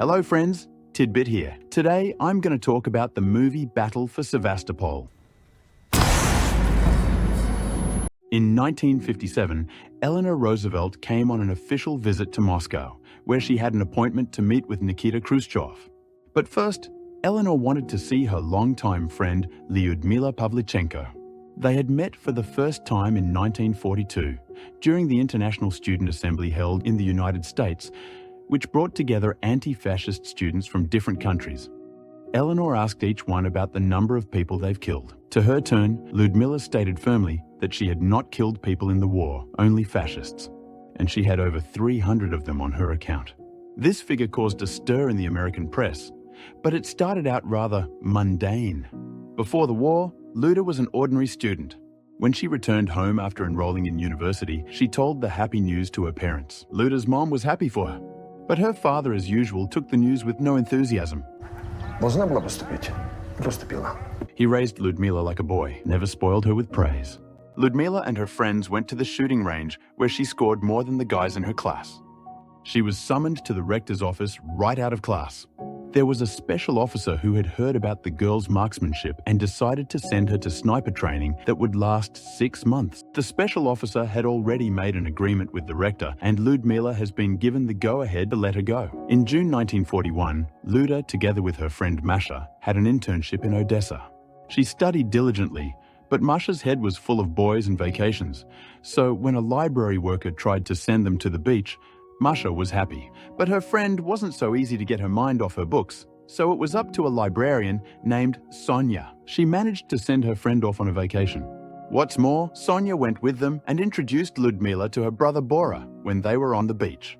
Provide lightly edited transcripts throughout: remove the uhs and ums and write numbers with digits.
Hello friends, Tidbit here. Today I'm going to talk about the movie Battle for Sevastopol. In 1957, Eleanor Roosevelt came on an official visit to Moscow, where she had an appointment to meet with Nikita Khrushchev. But first, Eleanor wanted to see her longtime friend Lyudmila Pavlichenko. They had met for the first time in 1942, during the International Student Assembly held in the United States, which brought together anti-fascist students from different countries. Eleanor asked each one about the number of people they've killed. To her turn, Lyudmila stated firmly that she had not killed people in the war, only fascists, and she had over 300 of them on her account. This figure caused a stir in the American press, but it started out rather mundane. Before the war, Lyuda was an ordinary student. When she returned home after enrolling in university, she told the happy news to her parents. Lyuda's mom was happy for her, but her father, as usual, took the news with no enthusiasm. Должна была поступить. Поступила. He raised Lyudmila like a boy, never spoiled her with praise. Lyudmila and her friends went to the shooting range, where she scored more than the guys in her class. She was summoned to the rector's office right out of class. There was a special officer who had heard about the girl's marksmanship and decided to send her to sniper training that would last 6 months. The special officer had already made an agreement with the rector, and Lyudmila has been given the go-ahead to let her go. In June 1941, Lyuda, together with her friend Masha, had an internship in Odessa. She studied diligently, but Masha's head was full of boys and vacations, so when a library worker tried to send them to the beach, Masha was happy, but her friend wasn't so easy to get her mind off her books, so it was up to a librarian named Sonia. She managed to send her friend off on a vacation. What's more, Sonia went with them and introduced Lyudmila to her brother Bora when they were on the beach.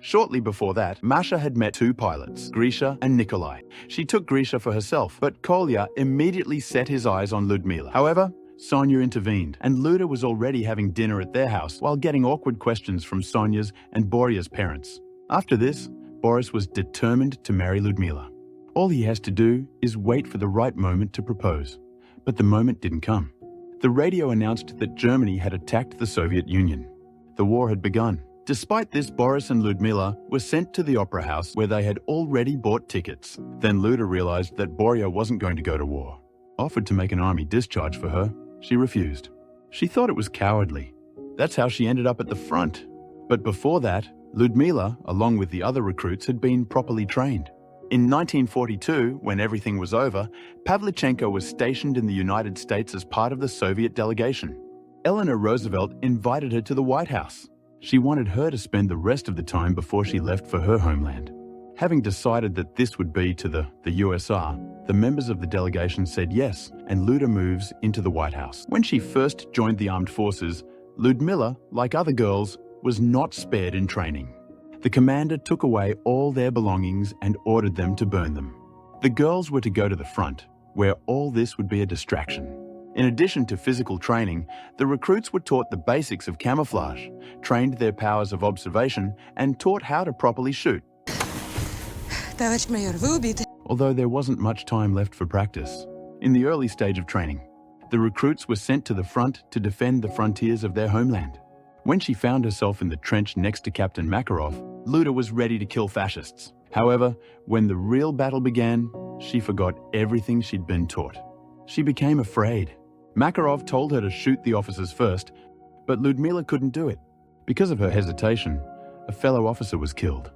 Shortly before that, Masha had met 2 pilots, Grisha and Nikolai. She took Grisha for herself, but Kolya immediately set his eyes on Lyudmila. However, Sonia intervened, and Lyuda was already having dinner at their house while getting awkward questions from Sonia's and Borya's parents. After this, Boris was determined to marry Lyudmila. All he has to do is wait for the right moment to propose. But the moment didn't come. The radio announced that Germany had attacked the Soviet Union. The war had begun. Despite this, Boris and Lyudmila were sent to the opera house where they had already bought tickets. Then Lyuda realized that Borya wasn't going to go to war. Offered to make an army discharge for her, she refused. She thought it was cowardly. That's how she ended up at the front. But before that, Lyudmila, along with the other recruits, had been properly trained. In 1942, when everything was over, Pavlichenko was stationed in the United States as part of the Soviet delegation. Eleanor Roosevelt invited her to the White House. She wanted her to spend the rest of the time before she left for her homeland. Having decided that this would be to the USR, the members of the delegation said yes, and Lyuda moves into the White House. When she first joined the armed forces, Lyudmila, like other girls, was not spared in training. The commander took away all their belongings and ordered them to burn them. The girls were to go to the front, where all this would be a distraction. In addition to physical training, the recruits were taught the basics of camouflage, trained their powers of observation, and taught how to properly shoot. Although there wasn't much time left for practice. In the early stage of training, the recruits were sent to the front to defend the frontiers of their homeland. When she found herself in the trench next to Captain Makarov, Lyuda was ready to kill fascists. However, when the real battle began, she forgot everything she'd been taught. She became afraid. Makarov told her to shoot the officers first, but Lyudmila couldn't do it. Because of her hesitation, a fellow officer was killed.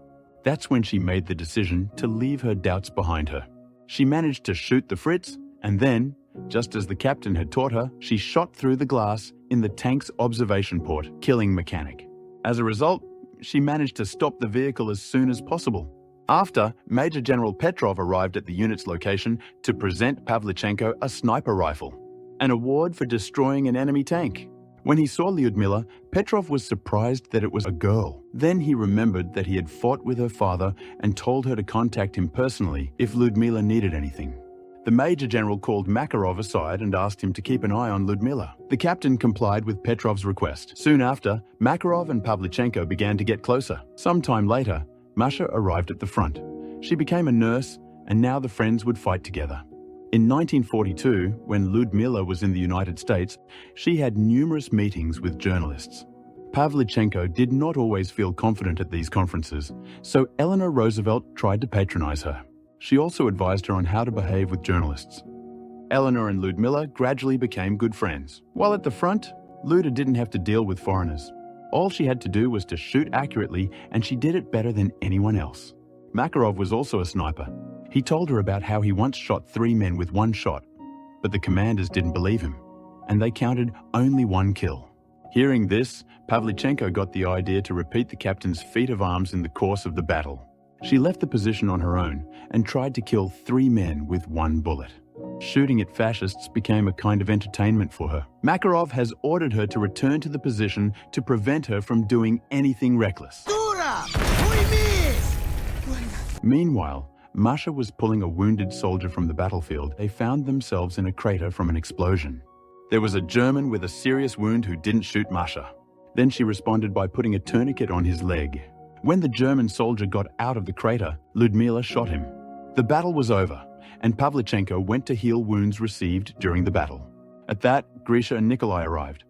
That's when she made the decision to leave her doubts behind her. She managed to shoot the Fritz, and then, just as the captain had taught her, she shot through the glass in the tank's observation port, killing mechanic. As a result, she managed to stop the vehicle as soon as possible. After, Major General Petrov arrived at the unit's location to present Pavlichenko a sniper rifle, an award for destroying an enemy tank. When he saw Lyudmila, Petrov was surprised that it was a girl. Then he remembered that he had fought with her father and told her to contact him personally if Lyudmila needed anything. The Major General called Makarov aside and asked him to keep an eye on Lyudmila. The captain complied with Petrov's request. Soon after, Makarov and Pavlichenko began to get closer. Some time later, Masha arrived at the front. She became a nurse, and now the friends would fight together. In 1942, when Lyudmila was in the United States, she had numerous meetings with journalists. Pavlichenko did not always feel confident at these conferences, so Eleanor Roosevelt tried to patronize her. She also advised her on how to behave with journalists. Eleanor and Lyudmila gradually became good friends. While at the front, Luda didn't have to deal with foreigners. All she had to do was to shoot accurately, and she did it better than anyone else. Makarov was also a sniper. He told her about how he once shot 3 men with 1 shot, but the commanders didn't believe him, and they counted only 1 kill. Hearing this, Pavlichenko got the idea to repeat the captain's feat of arms in the course of the battle. She left the position on her own and tried to kill 3 men with 1 bullet. Shooting at fascists became a kind of entertainment for her. Makarov has ordered her to return to the position to prevent her from doing anything reckless. Meanwhile, Masha was pulling a wounded soldier from the battlefield. They found themselves in a crater from an explosion. There was a German with a serious wound who didn't shoot Masha. Then she responded by putting a tourniquet on his leg. When the German soldier got out of the crater, Lyudmila shot him. The battle was over, and Pavlichenko went to heal wounds received during the battle. At that, Grisha and Nikolai arrived.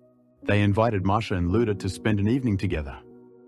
They invited Masha and Luda to spend an evening together.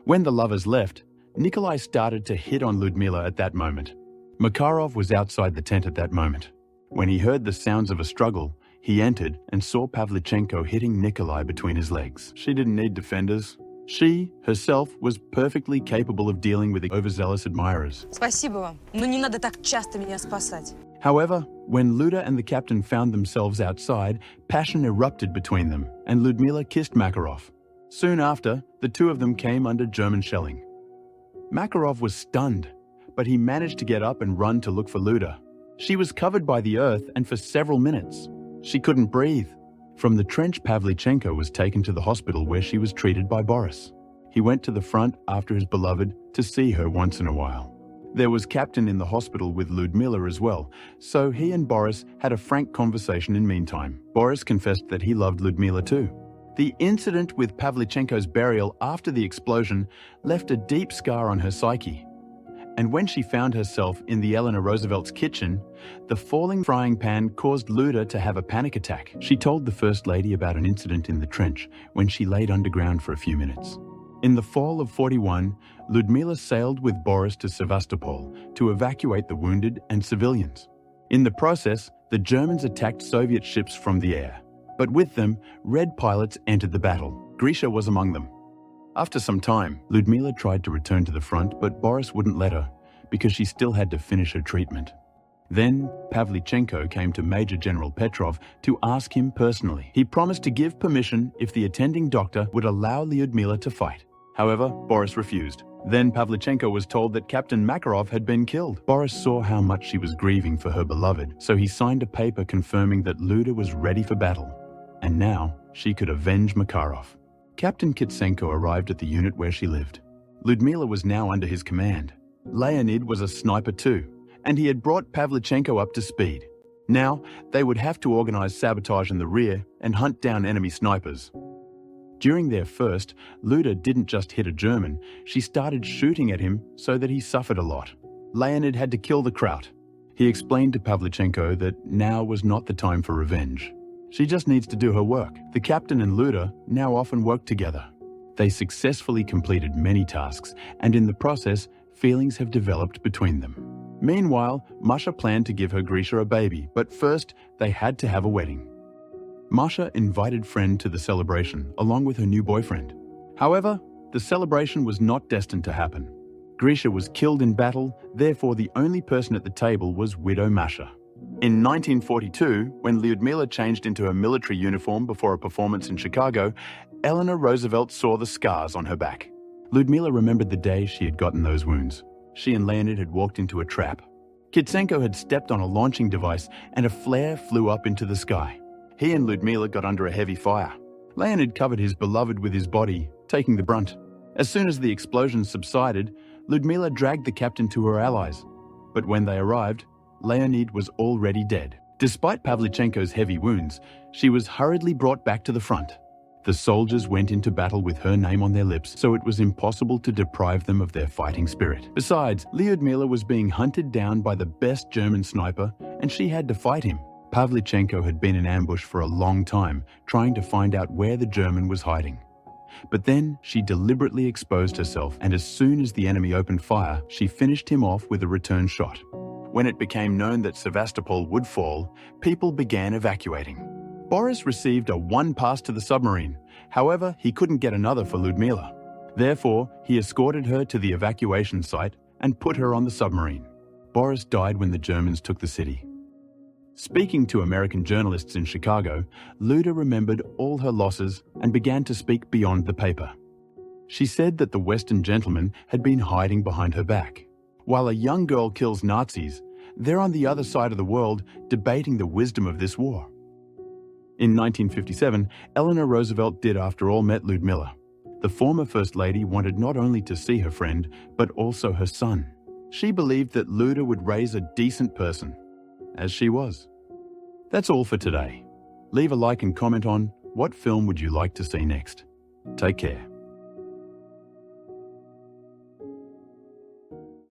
When the lovers left, Nikolai started to hit on Lyudmila at that moment. Makarov was outside the tent at that moment. When he heard the sounds of a struggle, he entered and saw Pavlichenko hitting Nikolai between his legs. She didn't need defenders. She, herself, was perfectly capable of dealing with the overzealous admirers. Спасибо вам, но не надо так часто меня спасать. However, when Luda and the captain found themselves outside, passion erupted between them, and Lyudmila kissed Makarov. Soon after, the two of them came under German shelling. Makarov was stunned, but he managed to get up and run to look for Luda. She was covered by the earth, and for several minutes, she couldn't breathe. From the trench, Pavlichenko was taken to the hospital where she was treated by Boris. He went to the front after his beloved to see her once in a while. There was Captain in the hospital with Lyudmila as well, so he and Boris had a frank conversation in meantime. Boris confessed that he loved Lyudmila too. The incident with Pavlichenko's burial after the explosion left a deep scar on her psyche. And when she found herself in the Eleanor Roosevelt's kitchen, the falling frying pan caused Luda to have a panic attack. She told the First Lady about an incident in the trench when she laid underground for a few minutes. In the fall of '41, Lyudmila sailed with Boris to Sevastopol to evacuate the wounded and civilians. In the process, the Germans attacked Soviet ships from the air. But with them, Red pilots entered the battle. Grisha was among them. After some time, Lyudmila tried to return to the front, but Boris wouldn't let her because she still had to finish her treatment. Then, Pavlichenko came to Major General Petrov to ask him personally. He promised to give permission if the attending doctor would allow Lyudmila to fight. However, Boris refused. Then Pavlichenko was told that Captain Makarov had been killed. Boris saw how much she was grieving for her beloved, so he signed a paper confirming that Luda was ready for battle. And now, she could avenge Makarov. Captain Kitsenko arrived at the unit where she lived. Lyudmila was now under his command. Leonid was a sniper too, and he had brought Pavlichenko up to speed. Now, they would have to organize sabotage in the rear and hunt down enemy snipers. During their first, Luda didn't just hit a German, she started shooting at him so that he suffered a lot. Leonid had to kill the Kraut. He explained to Pavlichenko that now was not the time for revenge. She just needs to do her work. The captain and Luda now often work together. They successfully completed many tasks, and in the process, feelings have developed between them. Meanwhile, Masha planned to give her Grisha a baby, but first, they had to have a wedding. Masha invited friend to the celebration, along with her new boyfriend. However, the celebration was not destined to happen. Grisha was killed in battle, therefore the only person at the table was widow Masha. In 1942, when Lyudmila changed into her military uniform before a performance in Chicago, Eleanor Roosevelt saw the scars on her back. Lyudmila remembered the day she had gotten those wounds. She and Leonid had walked into a trap. Kitsenko had stepped on a launching device and a flare flew up into the sky. He and Lyudmila got under a heavy fire. Leonid covered his beloved with his body, taking the brunt. As soon as the explosion subsided, Lyudmila dragged the captain to her allies. But when they arrived, Leonid was already dead. Despite Pavlichenko's heavy wounds, she was hurriedly brought back to the front. The soldiers went into battle with her name on their lips, so it was impossible to deprive them of their fighting spirit. Besides, Lyudmila was being hunted down by the best German sniper, and she had to fight him. Pavlichenko had been in ambush for a long time, trying to find out where the German was hiding. But then she deliberately exposed herself, and as soon as the enemy opened fire, she finished him off with a return shot. When it became known that Sevastopol would fall, people began evacuating. Boris received a one pass to the submarine. However, he couldn't get another for Lyudmila. Therefore, he escorted her to the evacuation site and put her on the submarine. Boris died when the Germans took the city. Speaking to American journalists in Chicago, Lyudmila remembered all her losses and began to speak beyond the paper. She said that the Western gentlemen had been hiding behind her back. While a young girl kills Nazis, they're on the other side of the world debating the wisdom of this war. In 1957, Eleanor Roosevelt did after all met Lyudmila. The former First Lady wanted not only to see her friend, but also her son. She believed that Lyudmila would raise a decent person, as she was. That's all for today. Leave a like and comment on what film would you like to see next. Take care.